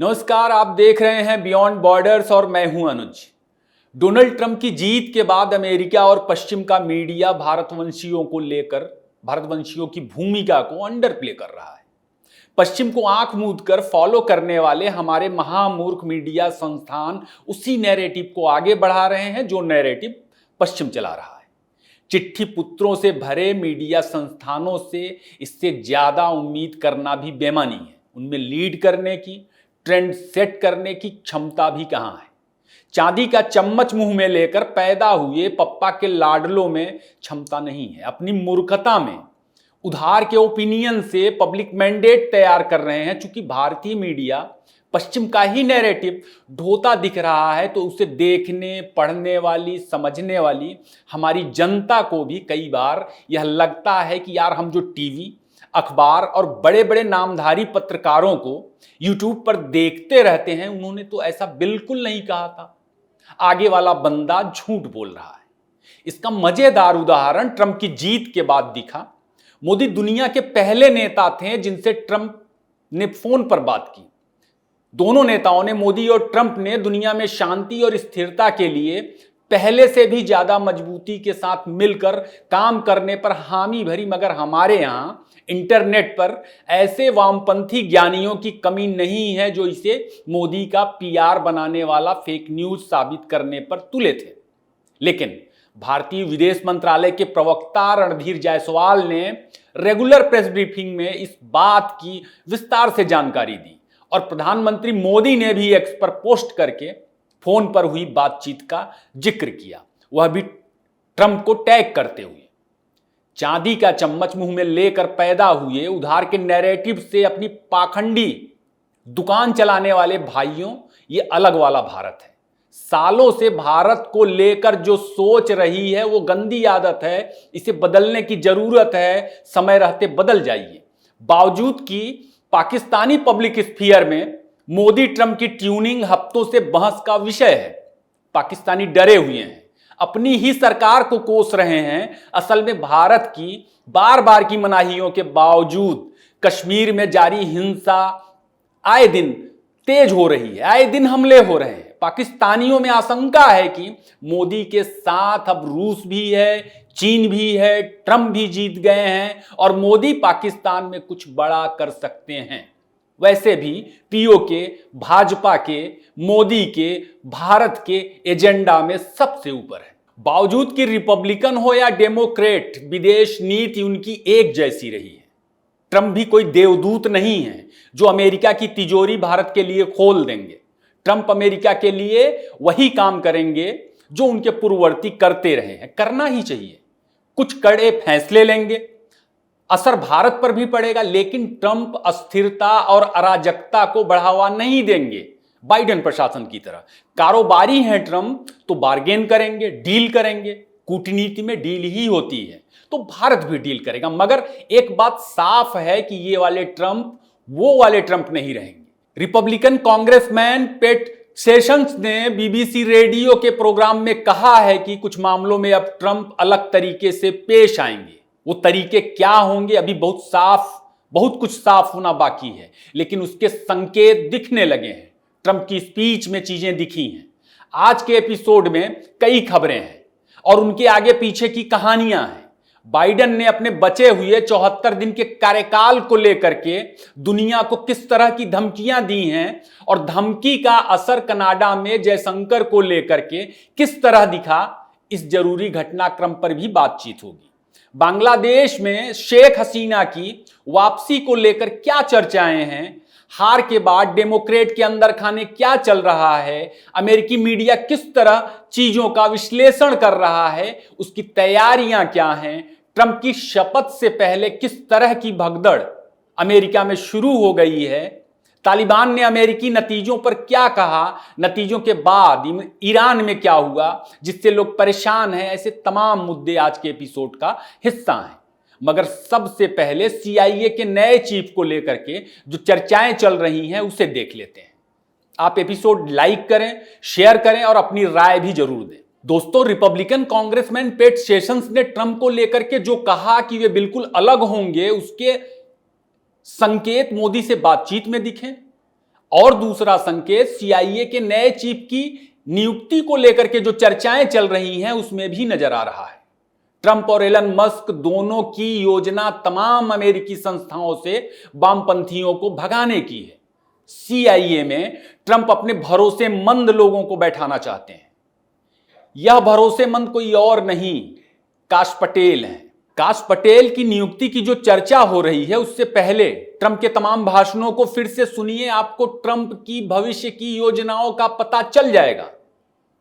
नमस्कार, आप देख रहे हैं बियॉन्ड बॉर्डर्स और मैं हूं अनुज। डोनाल्ड ट्रंप की जीत के बाद अमेरिका और पश्चिम का मीडिया भारतवंशियों को लेकर भारतवंशियों की भूमिका को अंडर प्ले कर रहा है। पश्चिम को आंख मूंद कर फॉलो करने वाले हमारे महामूर्ख मीडिया संस्थान उसी नैरेटिव को आगे बढ़ा रहे हैं जो नैरेटिव पश्चिम चला रहा है। चिट्ठी पुत्रों से भरे मीडिया संस्थानों से इससे ज्यादा उम्मीद करना भी बेमानी है। उनमें लीड करने की, ट्रेंड सेट करने की क्षमता भी कहां है। चांदी का चम्मच मुंह में लेकर पैदा हुए पप्पा के लाडलों में क्षमता नहीं है। अपनी मूर्खता में उधार के ओपिनियन से पब्लिक मैंडेट तैयार कर रहे हैं। चूंकि भारतीय मीडिया पश्चिम का ही नैरेटिव ढोता दिख रहा है तो उसे देखने, पढ़ने वाली, समझने वाली हमारी जनता को भी कई बार यह लगता है कि यार हम जो टीवी, अखबार और बड़े बड़े नामधारी पत्रकारों को यूट्यूब पर देखते रहते हैं, उन्होंने तो ऐसा बिल्कुल नहीं कहा था। आगे वाला बंदा झूठ बोल रहा है। इसका मजेदार उदाहरण ट्रंप की जीत के बाद दिखा। मोदी दुनिया के पहले नेता थे जिनसे ट्रंप ने फोन पर बात की। दोनों नेताओं ने, मोदी और ट्रंप ने, दुनिया में शांति और स्थिरता के लिए पहले से भी ज्यादा मजबूती के साथ मिलकर काम करने पर हामी भरी। मगर हमारे यहां इंटरनेट पर ऐसे वामपंथी ज्ञानियों की कमी नहीं है जो इसे मोदी का पीआर बनाने वाला फेक न्यूज साबित करने पर तुले थे। लेकिन भारतीय विदेश मंत्रालय के प्रवक्ता रणधीर जायसवाल ने रेगुलर प्रेस ब्रीफिंग में इस बात की विस्तार से जानकारी दी और प्रधानमंत्री मोदी ने भी एक्स पर पोस्ट करके फोन पर हुई बातचीत का जिक्र किया, वह भी ट्रंप को टैग करते हुए। चांदी का चम्मच मुंह में लेकर पैदा हुए, उधार के नैरेटिव से अपनी पाखंडी दुकान चलाने वाले भाइयों, ये अलग वाला भारत है। सालों से भारत को लेकर जो सोच रही है वो गंदी आदत है, इसे बदलने की जरूरत है। समय रहते बदल जाइए। बावजूद कि पाकिस्तानी पब्लिक स्फीयर में मोदी ट्रंप की ट्यूनिंग हफ्तों से बहस का विषय है। पाकिस्तानी डरे हुए हैं, अपनी ही सरकार को कोस रहे हैं। असल में भारत की बार बार की मनाहियों के बावजूद कश्मीर में जारी हिंसा आए दिन तेज हो रही है, आए दिन हमले हो रहे हैं। पाकिस्तानियों में आशंका है कि मोदी के साथ अब रूस भी है, चीन भी है, ट्रंप भी जीत गए हैं और मोदी पाकिस्तान में कुछ बड़ा कर सकते हैं। वैसे भी पीओके, भाजपा के, मोदी के, भारत के एजेंडा में सबसे ऊपर है। बावजूद कि रिपब्लिकन हो या डेमोक्रेट, विदेश नीति उनकी एक जैसी रही है। ट्रंप भी कोई देवदूत नहीं है जो अमेरिका की तिजोरी भारत के लिए खोल देंगे। ट्रंप अमेरिका के लिए वही काम करेंगे जो उनके पूर्ववर्ती करते रहे हैं। करना ही चाहिए। कुछ कड़े फैसले लेंगे, असर भारत पर भी पड़ेगा, लेकिन ट्रंप अस्थिरता और अराजकता को बढ़ावा नहीं देंगे। बाइडेन प्रशासन की तरह कारोबारी हैं ट्रंप, तो बार्गेन करेंगे, डील करेंगे। कूटनीति में डील ही होती है, तो भारत भी डील करेगा। मगर एक बात साफ है कि ये वाले ट्रंप वो वाले ट्रंप नहीं रहेंगे। रिपब्लिकन कांग्रेसमैन पेट सेशंस ने बीबीसी रेडियो के प्रोग्राम में कहा है कि कुछ मामलों में अब ट्रंप अलग तरीके से पेश आएंगे। वो तरीके क्या होंगे अभी बहुत कुछ साफ होना बाकी है, लेकिन उसके संकेत दिखने लगे हैं। ट्रंप की स्पीच में चीजें दिखी हैं। आज के एपिसोड में कई खबरें हैं और उनके आगे पीछे की कहानियां हैं। बाइडेन ने अपने बचे हुए 74 दिन के कार्यकाल को लेकर के दुनिया को किस तरह की धमकियां दी हैं और धमकी का असर कनाडा में जयशंकर को लेकर के किस तरह दिखा, इस जरूरी घटनाक्रम पर भी बातचीत होगी। बांग्लादेश में शेख हसीना की वापसी को लेकर क्या चर्चाएं हैं, हार के बाद डेमोक्रेट के अंदर खाने क्या चल रहा है, अमेरिकी मीडिया किस तरह चीजों का विश्लेषण कर रहा है, उसकी तैयारियां क्या हैं, ट्रंप की शपथ से पहले किस तरह की भगदड़ अमेरिका में शुरू हो गई है, तालिबान ने अमेरिकी नतीजों पर क्या कहा, नतीजों के बाद ईरान में क्या हुआ जिससे लोग परेशान हैं। ऐसे तमाम मुद्दे आज के एपिसोड का हिस्सा हैं। मगर सबसे पहले सीआईए के नए चीफ को लेकर के जो चर्चाएं चल रही हैं उसे देख लेते हैं। आप एपिसोड लाइक करें, शेयर करें और अपनी राय भी जरूर दें। दोस्तों, रिपब्लिकन कांग्रेसमैन पेट सेशंस ने ट्रंप को लेकर के जो कहा कि वे बिल्कुल अलग होंगे, उसके संकेत मोदी से बातचीत में दिखे और दूसरा संकेत, सीआईए के नए चीफ की नियुक्ति को लेकर के जो चर्चाएं चल रही हैं उसमें भी नजर आ रहा है। ट्रंप और एलन मस्क दोनों की योजना तमाम अमेरिकी संस्थाओं से वामपंथियों को भगाने की है। सीआईए में ट्रंप अपने भरोसेमंद लोगों को बैठाना चाहते हैं। यह भरोसेमंद कोई और नहीं, काश पटेल हैं। काश पटेल की नियुक्ति की जो चर्चा हो रही है उससे पहले ट्रंप के तमाम भाषणों को फिर से सुनिए, आपको ट्रंप की भविष्य की योजनाओं का पता चल जाएगा।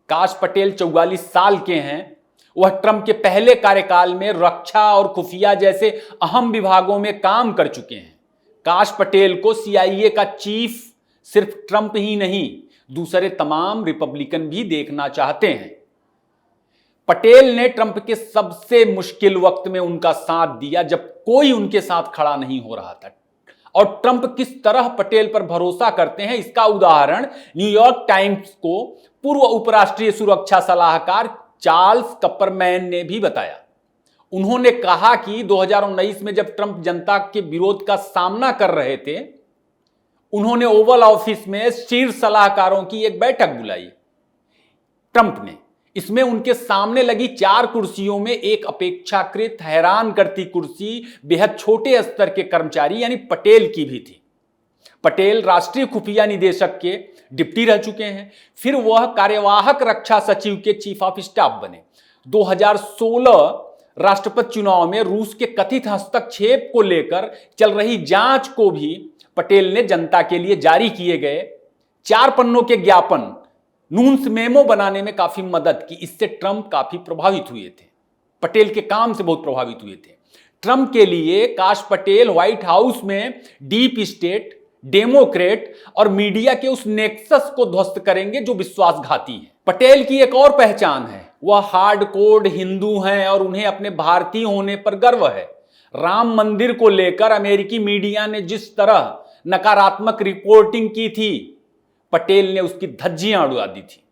काश पटेल 44 साल के हैं। वह ट्रंप के पहले कार्यकाल में रक्षा और खुफिया जैसे अहम विभागों में काम कर चुके हैं। काश पटेल को सीआईए का चीफ सिर्फ ट्रंप ही नहीं, दूसरे तमाम रिपब्लिकन भी देखना चाहते हैं। पटेल ने ट्रंप के सबसे मुश्किल वक्त में उनका साथ दिया जब कोई उनके साथ खड़ा नहीं हो रहा था। और ट्रंप किस तरह पटेल पर भरोसा करते हैं इसका उदाहरण न्यूयॉर्क टाइम्स को पूर्व उपराष्ट्रीय सुरक्षा सलाहकार चार्ल्स कपरमैन ने भी बताया। उन्होंने कहा कि 2019 में जब ट्रंप जनता के विरोध का सामना कर रहे थे, उन्होंने ओवल ऑफिस में शीर्ष सलाहकारों की एक बैठक बुलाई। ट्रंप ने इसमें उनके सामने लगी 4 कुर्सियों में एक अपेक्षाकृत हैरान करती कुर्सी बेहद छोटे स्तर के कर्मचारी यानी पटेल की भी थी। पटेल राष्ट्रीय खुफिया निदेशक के डिप्टी रह चुके हैं। फिर वह कार्यवाहक रक्षा सचिव के चीफ ऑफ स्टाफ बने। 2016 राष्ट्रपति चुनाव में रूस के कथित हस्तक्षेप को लेकर चल रही जांच को भी पटेल ने जनता के लिए जारी किए गए 4 पन्नों के ज्ञापन नून्स मेमो बनाने में काफी मदद की। इससे ट्रंप काफी प्रभावित हुए थे, पटेल के काम से बहुत प्रभावित हुए थे। ट्रंप के लिए काश पटेल व्हाइट हाउस में डीप स्टेट, डेमोक्रेट और मीडिया के उस नेक्सस को ध्वस्त करेंगे जो विश्वासघाती है। पटेल की एक और पहचान है, वह हार्डकोर हिंदू हैं और उन्हें अपने भारतीय होने पर गर्व है। राम मंदिर को लेकर अमेरिकी मीडिया ने जिस तरह नकारात्मक रिपोर्टिंग की थी, पटेल ने उसकी धज्जियां उड़ा दी थी।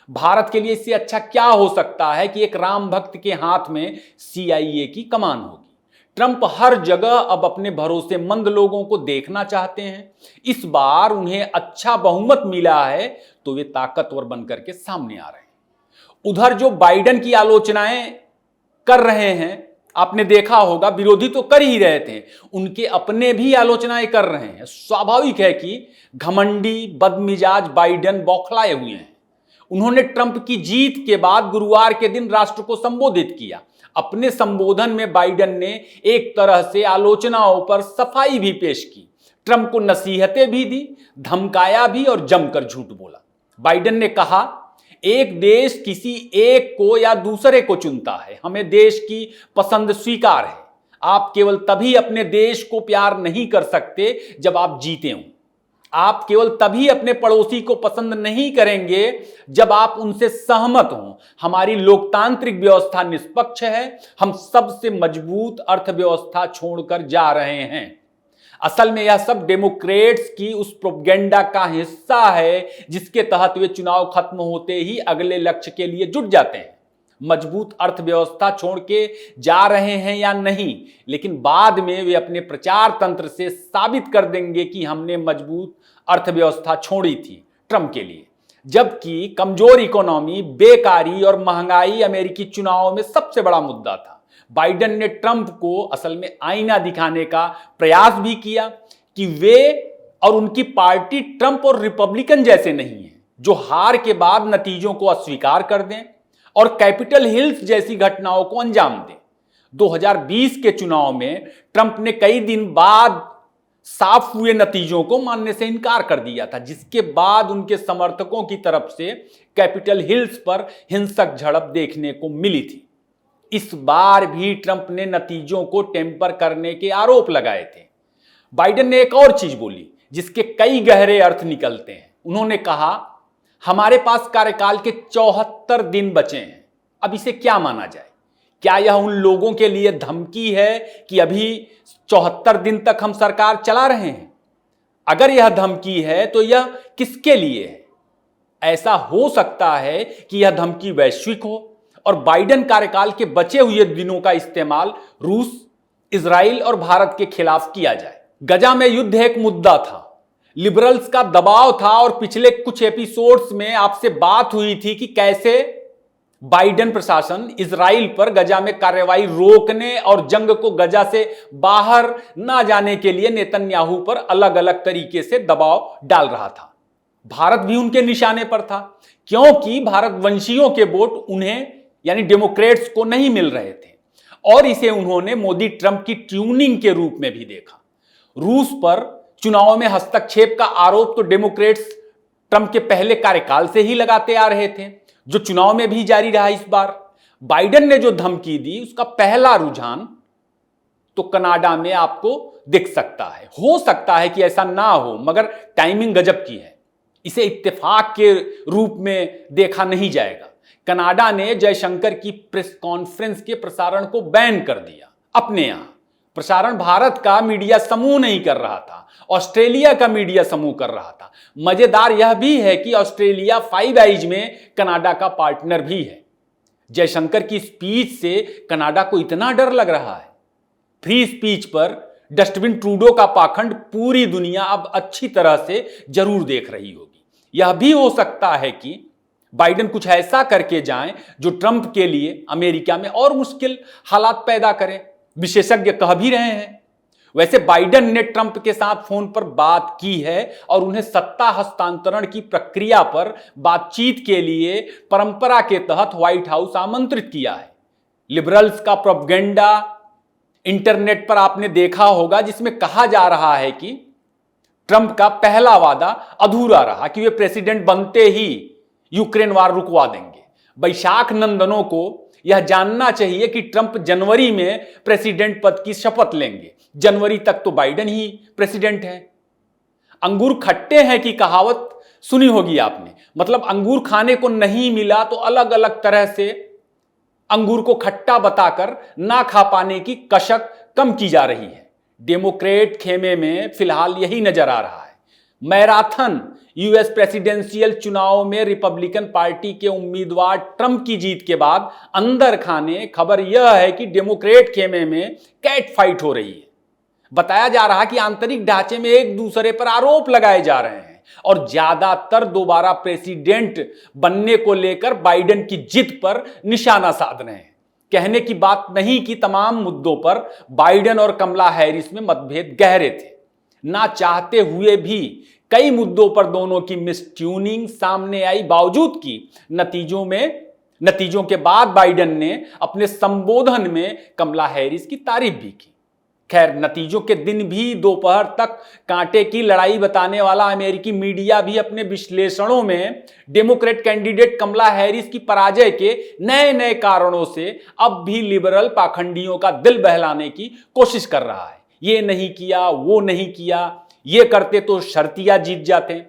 भारत के लिए इससे अच्छा क्या हो सकता है कि एक राम भक्त के हाथ में सीआईए की कमान होगी। ट्रंप हर जगह अब अपने भरोसेमंद लोगों को देखना चाहते हैं। इस बार उन्हें अच्छा बहुमत मिला है तो वे ताकतवर बनकर के सामने आ रहे हैं। उधर जो बाइडेन की आलोचनाएं कर रहे हैं, आपने देखा होगा, विरोधी तो कर ही रहे थे, उनके अपने भी आलोचनाएं कर रहे हैं। स्वाभाविक है कि घमंडी बदमिजाज बाइडेन बौखलाए हुए हैं। उन्होंने ट्रंप की जीत के बाद गुरुवार के दिन राष्ट्र को संबोधित किया। अपने संबोधन में बाइडेन ने एक तरह से आलोचनाओं पर सफाई भी पेश की, ट्रंप को नसीहतें भी दी, धमकाया भी और जमकर झूठ बोला। बाइडेन ने कहा, एक देश किसी एक को या दूसरे को चुनता है, हमें देश की पसंद स्वीकार है। आप केवल तभी अपने देश को प्यार नहीं कर सकते जब आप जीते हों। आप केवल तभी अपने पड़ोसी को पसंद नहीं करेंगे जब आप उनसे सहमत हों। हमारी लोकतांत्रिक व्यवस्था निष्पक्ष है, हम सबसे मजबूत अर्थव्यवस्था छोड़कर जा रहे हैं। असल में यह सब डेमोक्रेट्स की उस प्रोपेगेंडा का हिस्सा है जिसके तहत वे चुनाव खत्म होते ही अगले लक्ष्य के लिए जुट जाते हैं। मजबूत अर्थव्यवस्था छोड़ के जा रहे हैं या नहीं, लेकिन बाद में वे अपने प्रचार तंत्र से साबित कर देंगे कि हमने मजबूत अर्थव्यवस्था छोड़ी थी ट्रंप के लिए। जबकि कमजोर इकोनॉमी, बेकारी और महंगाई अमेरिकी चुनावों में सबसे बड़ा मुद्दा था। बाइडेन ने ट्रंप को असल में आईना दिखाने का प्रयास भी किया कि वे और उनकी पार्टी ट्रंप और रिपब्लिकन जैसे नहीं हैं, जो हार के बाद नतीजों को अस्वीकार कर दें और कैपिटल हिल्स जैसी घटनाओं को अंजाम दें। 2020 के चुनाव में ट्रंप ने कई दिन बाद साफ हुए नतीजों को मानने से इनकार कर दिया था, जिसके बाद उनके समर्थकों की तरफ से कैपिटल हिल्स पर हिंसक झड़प देखने को मिली थी। इस बार भी ट्रंप ने नतीजों को टेम्पर करने के आरोप लगाए थे। बाइडेन ने एक और चीज बोली जिसके कई गहरे अर्थ निकलते हैं। उन्होंने कहा, हमारे पास कार्यकाल के 74 दिन बचे हैं, अब इसे क्या माना जाए? क्या यह उन लोगों के लिए धमकी है कि अभी 74 दिन तक हम सरकार चला रहे हैं? अगर यह धमकी है तो यह किसके लिए है? ऐसा हो सकता है कि यह धमकी वैश्विक हो और बाइडेन कार्यकाल के बचे हुए दिनों का इस्तेमाल रूस, इजराइल और भारत के खिलाफ किया जाए। गजा में युद्ध एक मुद्दा था, लिबरल्स का दबाव था और पिछले कुछ एपिसोड्स में आपसे बात हुई थी कि कैसे बाइडेन प्रशासन इजराइल पर गजा में कार्रवाई रोकने और जंग को गजा से बाहर ना जाने के लिए नेतन्याहू पर अलग अलग तरीके से दबाव डाल रहा था। भारत भी उनके निशाने पर था, क्योंकि भारतवंशियों के वोट उन्हें यानी डेमोक्रेट्स को नहीं मिल रहे थे और इसे उन्होंने मोदी ट्रंप की ट्यूनिंग के रूप में भी देखा। रूस पर चुनाव में हस्तक्षेप का आरोप तो डेमोक्रेट्स ट्रंप के पहले कार्यकाल से ही लगाते आ रहे थे, जो चुनाव में भी जारी रहा। इस बार बाइडेन ने जो धमकी दी उसका पहला रुझान तो कनाडा में आपको दिख सकता है। हो सकता है कि ऐसा ना हो, मगर टाइमिंग गजब की है। इसे इत्तेफाक के रूप में देखा नहीं जाएगा। कनाडा ने जयशंकर की प्रेस कॉन्फ्रेंस के प्रसारण को बैन कर दिया। अपने यहां प्रसारण भारत का मीडिया समूह नहीं कर रहा था, ऑस्ट्रेलिया का मीडिया समूह कर रहा था। मजेदार यह भी है कि ऑस्ट्रेलिया फाइव आइज में कनाडा का पार्टनर भी है। जयशंकर की स्पीच से कनाडा को इतना डर लग रहा है। फ्री स्पीच पर डस्टबिन ट्रूडो का पाखंड पूरी दुनिया अब अच्छी तरह से जरूर देख रही होगी। यह भी हो सकता है कि बाइडेन कुछ ऐसा करके जाएं जो ट्रंप के लिए अमेरिका में और मुश्किल हालात पैदा करे। विशेषज्ञ कह भी रहे हैं। वैसे बाइडेन ने ट्रंप के साथ फोन पर बात की है और उन्हें सत्ता हस्तांतरण की प्रक्रिया पर बातचीत के लिए परंपरा के तहत व्हाइट हाउस आमंत्रित किया है। लिबरल्स का प्रोपगेंडा इंटरनेट पर आपने देखा होगा, जिसमें कहा जा रहा है कि ट्रंप का पहला वादा अधूरा रहा कि वे प्रेसिडेंट बनते ही यूक्रेन वार रुकवा देंगे। वैशाख नंदनों को यह जानना चाहिए कि ट्रंप जनवरी में प्रेसिडेंट पद की शपथ लेंगे। जनवरी तक तो बाइडेन ही प्रेसिडेंट है। अंगूर खट्टे हैं की कहावत सुनी होगी आपने। मतलब अंगूर खाने को नहीं मिला तो अलग अलग तरह से अंगूर को खट्टा बताकर ना खा पाने की कशक कम की जा रही है। डेमोक्रेट खेमे में फिलहाल यही नजर आ रहा है। मैराथन यूएस प्रेसिडेंशियल चुनाव में रिपब्लिकन पार्टी के उम्मीदवार ट्रंप की जीत के बाद अंदर खाने खबर यह है कि डेमोक्रेट खेमे में कैट फाइट हो रही है। बताया जा रहा कि आंतरिक ढांचे में एक दूसरे पर आरोप लगाए जा रहे हैं और ज्यादातर दोबारा प्रेसिडेंट बनने को लेकर बाइडेन की जिद पर निशाना साध रहे हैं। कहने की बात नहीं कि तमाम मुद्दों पर बाइडेन और कमला हैरिस में मतभेद गहरे थे। ना चाहते हुए भी कई मुद्दों पर दोनों की मिसट्यूनिंग सामने आई। बावजूद की नतीजों के बाद बाइडेन ने अपने संबोधन में कमला हैरिस की तारीफ भी की। खैर, नतीजों के दिन भी दोपहर तक कांटे की लड़ाई बताने वाला अमेरिकी मीडिया भी अपने विश्लेषणों में डेमोक्रेट कैंडिडेट कमला हैरिस की पराजय के नए नए कारणों से अब भी लिबरल पाखंडियों का दिल बहलाने की कोशिश कर रहा है। ये नहीं किया, वो नहीं किया, ये करते तो शर्तिया जीत जाते।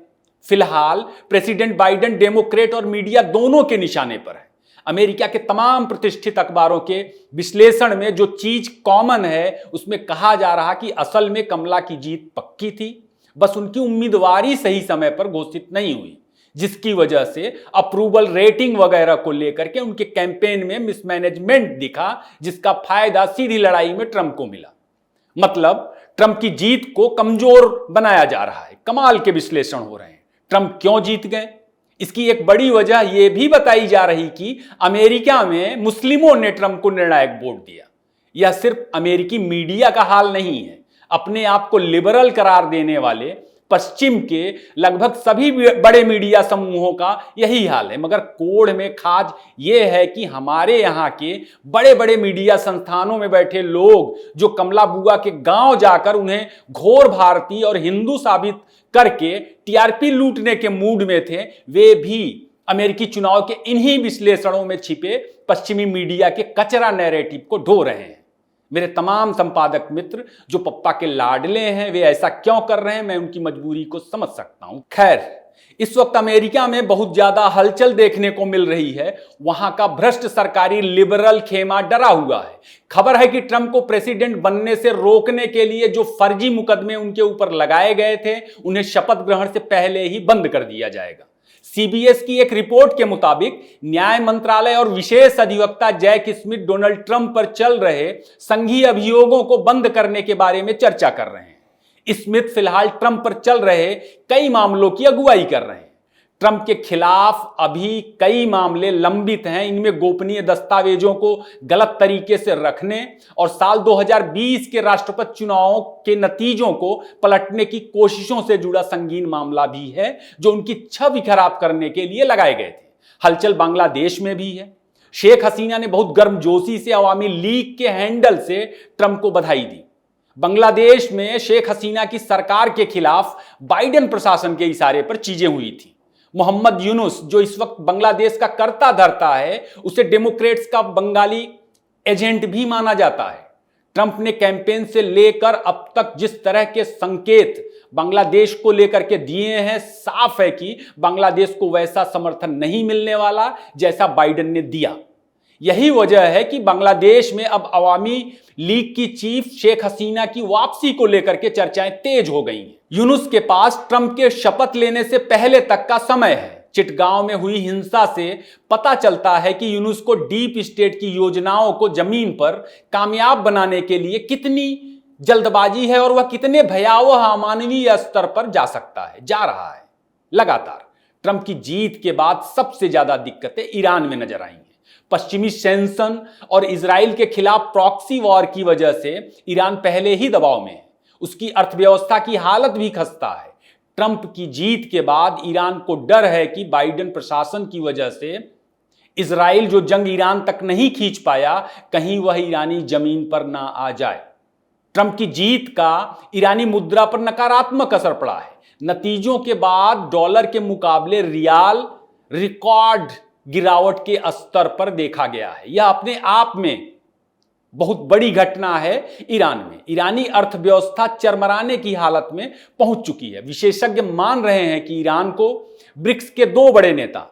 फिलहाल प्रेसिडेंट बाइडेन डेमोक्रेट और मीडिया दोनों के निशाने पर है। अमेरिका के तमाम प्रतिष्ठित अखबारों के विश्लेषण में जो चीज कॉमन है उसमें कहा जा रहा कि असल में कमला की जीत पक्की थी, बस उनकी उम्मीदवारी सही समय पर घोषित नहीं हुई, जिसकी वजह से अप्रूवल रेटिंग वगैरह को लेकर के उनके कैंपेन में मिसमैनेजमेंट दिखा, जिसका फायदा सीधी लड़ाई में ट्रंप को मिला। मतलब ट्रंप की जीत को कमजोर बनाया जा रहा है। कमाल के विश्लेषण हो रहे हैं। ट्रंप क्यों जीत गए? इसकी एक बड़ी वजह यह भी बताई जा रही कि अमेरिका में मुस्लिमों ने ट्रंप को निर्णायक वोट दिया। यह सिर्फ अमेरिकी मीडिया का हाल नहीं है। अपने आप को लिबरल करार देने वाले पश्चिम के लगभग सभी बड़े मीडिया समूहों का यही हाल है। मगर कोड़ में खाज यह है कि हमारे यहाँ के बड़े बड़े मीडिया संस्थानों में बैठे लोग जो कमला बुआ के गांव जाकर उन्हें घोर भारतीय और हिंदू साबित करके टीआरपी लूटने के मूड में थे, वे भी अमेरिकी चुनाव के इन्हीं विश्लेषणों में छिपे पश्चिमी मीडिया के कचरा नैरेटिव को ढो रहे हैं। मेरे तमाम संपादक मित्र जो पप्पा के लाडले हैं, वे ऐसा क्यों कर रहे हैं, मैं उनकी मजबूरी को समझ सकता हूं। खैर, इस वक्त अमेरिका में बहुत ज्यादा हलचल देखने को मिल रही है। वहां का भ्रष्ट सरकारी लिबरल खेमा डरा हुआ है। खबर है कि ट्रंप को प्रेसिडेंट बनने से रोकने के लिए जो फर्जी मुकदमे उनके ऊपर लगाए गए थे, उन्हें शपथ ग्रहण से पहले ही बंद कर दिया जाएगा। सीबीएस की एक रिपोर्ट के मुताबिक न्याय मंत्रालय और विशेष अधिवक्ता जैक स्मिथ डोनाल्ड ट्रंप पर चल रहे संघीय अभियोगों को बंद करने के बारे में चर्चा कर रहे हैं। स्मिथ फिलहाल ट्रंप पर चल रहे कई मामलों की अगुवाई कर रहे हैं। ट्रंप के खिलाफ अभी कई मामले लंबित हैं। इनमें गोपनीय दस्तावेजों को गलत तरीके से रखने और साल 2020 के राष्ट्रपति चुनावों के नतीजों को पलटने की कोशिशों से जुड़ा संगीन मामला भी है, जो उनकी छवि खराब करने के लिए लगाए गए थे। हलचल बांग्लादेश में भी है। शेख हसीना ने बहुत गर्मजोशी से अवामी लीग के हैंडल से ट्रंप को बधाई दी। बांग्लादेश में शेख हसीना की सरकार के खिलाफ बाइडेन प्रशासन के इशारे पर चीजें हुई थी। मोहम्मद यूनुस, जो इस वक्त बांग्लादेश का कर्ता धर्ता है, उसे डेमोक्रेट्स का बंगाली एजेंट भी माना जाता है। ट्रंप ने कैंपेन से लेकर अब तक जिस तरह के संकेत बांग्लादेश को लेकर के दिए हैं, साफ है कि बांग्लादेश को वैसा समर्थन नहीं मिलने वाला जैसा बाइडेन ने दिया। यही वजह है कि बांग्लादेश में अब अवामी लीग की चीफ शेख हसीना की वापसी को लेकर के चर्चाएं तेज हो गई हैं। यूनुस के पास ट्रंप के शपथ लेने से पहले तक का समय है। चिटगांव में हुई हिंसा से पता चलता है कि यूनुस को डीप स्टेट की योजनाओं को जमीन पर कामयाब बनाने के लिए कितनी जल्दबाजी है और वह कितने भयावह अमानवीय स्तर पर जा रहा है। लगातार ट्रंप की जीत के बाद सबसे ज्यादा दिक्कतें ईरान में नजर आई हैं। पश्चिमी सैंक्शन और इजराइल के खिलाफ प्रॉक्सी वॉर की वजह से ईरान पहले ही दबाव में है। उसकी अर्थव्यवस्था की हालत भी खस्ता है। ट्रंप की जीत के बाद ईरान को डर है कि बाइडेन प्रशासन की वजह से इजराइल जो जंग ईरान तक नहीं खींच पाया, कहीं वह ईरानी जमीन पर ना आ जाए। ट्रंप की जीत का ईरानी मुद्रा पर नकारात्मक असर पड़ा है। नतीजों के बाद डॉलर के मुकाबले रियाल रिकॉर्ड गिरावट के स्तर पर देखा गया है। यह अपने आप में बहुत बड़ी घटना है। ईरान में ईरानी अर्थव्यवस्था चरमराने की हालत में पहुंच चुकी है। विशेषज्ञ मान रहे हैं कि ईरान को ब्रिक्स के दो बड़े नेता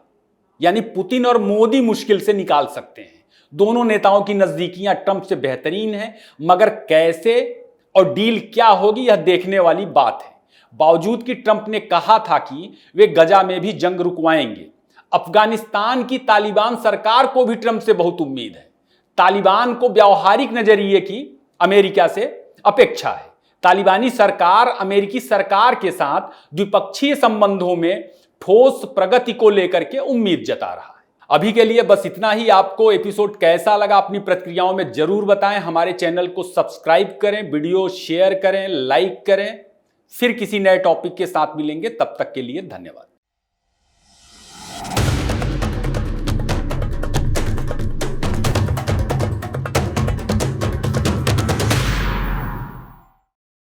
यानी पुतिन और मोदी मुश्किल से निकाल सकते हैं। दोनों नेताओं की नजदीकियां ट्रंप से बेहतरीन हैं, मगर कैसे और डील क्या होगी यह देखने वाली बात है। बावजूद कि ट्रंप ने कहा था कि वे गजा में भी जंग रुकवाएंगे, अफगानिस्तान की तालिबान सरकार को भी ट्रंप से बहुत उम्मीद है। तालिबान को व्यावहारिक नजरिए की अमेरिका से अपेक्षा है। तालिबानी सरकार अमेरिकी सरकार के साथ द्विपक्षीय संबंधों में ठोस प्रगति को लेकर के उम्मीद जता रहा है। अभी के लिए बस इतना ही। आपको एपिसोड कैसा लगा अपनी प्रतिक्रियाओं में जरूर बताएं। हमारे चैनल को सब्सक्राइब करें, वीडियो शेयर करें, लाइक करें। फिर किसी नए टॉपिक के साथ मिलेंगे, तब तक के लिए धन्यवाद।